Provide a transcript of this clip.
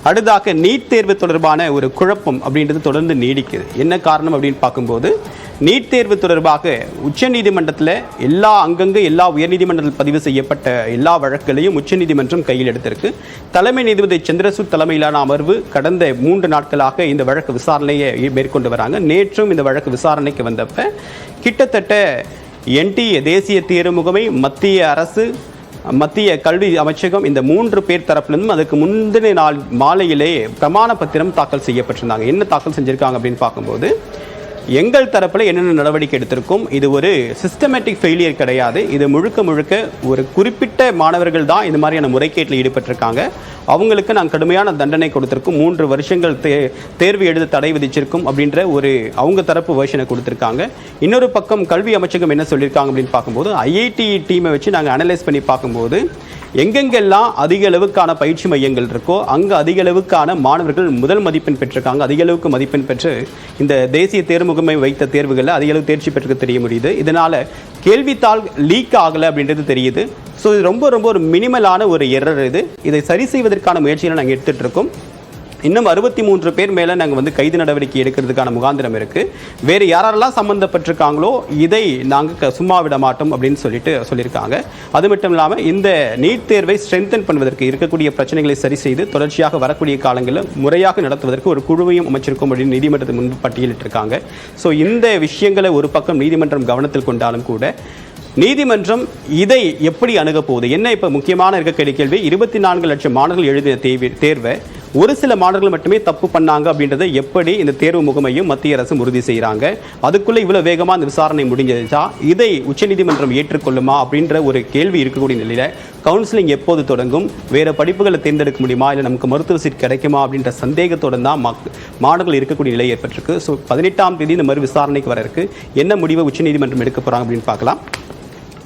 அடுத்ததாக நீட் தேர்வு தொடர்பான ஒரு குழப்பம் அப்படின்றது தொடர்ந்து நீடிக்குது. என்ன காரணம் அப்படின்னு பார்க்கும்போது, நீட் தேர்வு தொடர்பாக உச்சநீதிமன்றத்தில் எல்லா உயர்நீதிமன்றத்தில் பதிவு செய்யப்பட்ட எல்லா வழக்குகளையும் உச்சநீதிமன்றம் கையில் எடுத்திருக்கு. தலைமை நீதிபதி சந்திரசூட் தலைமையிலான அமர்வு கடந்த 3 நாட்களாக இந்த வழக்கு விசாரணையை மேற்கொண்டு வராங்க. நேற்றும் இந்த வழக்கு விசாரணைக்கு வந்தப்ப கிட்டத்தட்ட NTA தேசிய தேர்வு முகமை, மத்திய அரசு, மத்திய கல்வி அமைச்சகம் இந்த 3 பேர் தரப்பிலிருந்தும் அதுக்கு முந்தின நாள் மாலையிலே பிரமாண பத்திரம் தாக்கல் செய்யப்பட்டிருந்தாங்க. என்ன தாக்கல் செஞ்சிருக்காங்க அப்படின்னு பார்க்கும்போது, எங்கள் தரப்பில் என்னென்ன நடவடிக்கை எடுத்திருக்கும், இது ஒரு சிஸ்டமேட்டிக் ஃபெயிலியர் கிடையாது, இது முழுக்க ஒரு குறிப்பிட்ட மாணவர்கள் தான் இந்த மாதிரியான முறைகேட்டில் ஈடுபட்டிருக்காங்க, அவங்களுக்கு நாங்கள் கடுமையான தண்டனை கொடுத்திருக்கோம், 3 வருஷங்கள் தேர்வு எழுத தடை விதிச்சிருக்கும் அப்படின்ற ஒரு அவங்க தரப்பு வெர்ஷனை கொடுத்துருக்காங்க. இன்னொரு பக்கம் கல்வி அமைச்சகம் என்ன சொல்லியிருக்காங்க அப்படின்னு பார்க்கும்போது, IIT டீமை வச்சு நாங்கள் அனலைஸ் பண்ணி பார்க்கும்போது எங்கெங்கெல்லாம் அதிக அளவுக்கான பயிற்சி மையங்கள் இருக்கோ அங்கே அதிக அளவுக்கான மாணவர்கள் முதல் மதிப்பெண் பெற்றிருக்காங்க. அதிக அளவுக்கு மதிப்பெண் பெற்று இந்த தேசிய தேர்வு முகமை வைத்த தேர்வுகளில் அதிக அளவு தேர்ச்சி பெற்று தெரிய முடியுது. இதனால் கேள்வித்தாள் லீக் ஆகலை அப்படின்றது தெரியுது. ஸோ இது ரொம்ப ஒரு மினிமலான ஒரு எரர். இதை சரி செய்வதற்கான முயற்சிகளை நாங்கள் எடுத்துகிட்டு இருக்கோம். இன்னும் 63 பேர் மேலே நாங்கள் கைது நடவடிக்கை எடுக்கிறதுக்கான முகாந்திரம் இருக்குது. வேறு யாரெல்லாம் சம்மந்தப்பட்டிருக்காங்களோ இதை நாங்கள் சும்மா விட மாட்டோம் அப்படின்னு சொல்லியிருக்காங்க. அது மட்டும் இல்லாமல் இந்த நீட் தேர்வை ஸ்ட்ரென்தன் பண்ணுவதற்கு இருக்கக்கூடிய பிரச்சனைகளை சரி செய்து தொடர்ச்சியாக வரக்கூடிய காலங்களில் முறையாக நடத்துவதற்கு ஒரு குழுவையும் அமைச்சிருக்கும் அப்படின்னு நீதிமன்றத்தின் முன்பு பட்டியலிட்டிருக்காங்க. ஸோ இந்த விஷயங்களை ஒரு பக்கம் நீதிமன்றம் கவனத்தில் கொண்டாலும் கூட நீதிமன்றம் இதை எப்படி அணுகப் போகுது? என்ன இப்போ முக்கியமான இருக்கக்கூடிய கேள்வி, 24 லட்சம் மாணவர்கள் எழுதிய தேர்வை ஒரு சில மாணவர்கள் மட்டுமே தப்பு பண்ணாங்க அப்படின்றத எப்படி இந்த தேர்வு முகமையும் மத்திய அரசும் உறுதி செய்கிறாங்க? அதுக்குள்ளே இவ்வளோ வேகமாக இந்த விசாரணை முடிஞ்சதா? இதை உச்சநீதிமன்றம் ஏற்றுக்கொள்ளுமா அப்படின்ற ஒரு கேள்வி இருக்கக்கூடிய நிலையில் கவுன்சிலிங் எப்போது தொடங்கும், வேறு படிப்புகளை தேர்ந்தெடுக்க முடியுமா, இல்லை நமக்கு மருத்துவ சீட் கிடைக்குமா அப்படின்ற சந்தேகத்தோடு தான் மாணவர்கள் இருக்கக்கூடிய நிலை ஏற்பட்டிருக்கு. ஸோ 18ஆம் தேதி இந்த மாதிரி விசாரணைக்கு வர இருக்கு. என்ன முடிவை உச்சநீதிமன்றம் எடுக்க போகிறாங்க அப்படின்னு பார்க்கலாம்.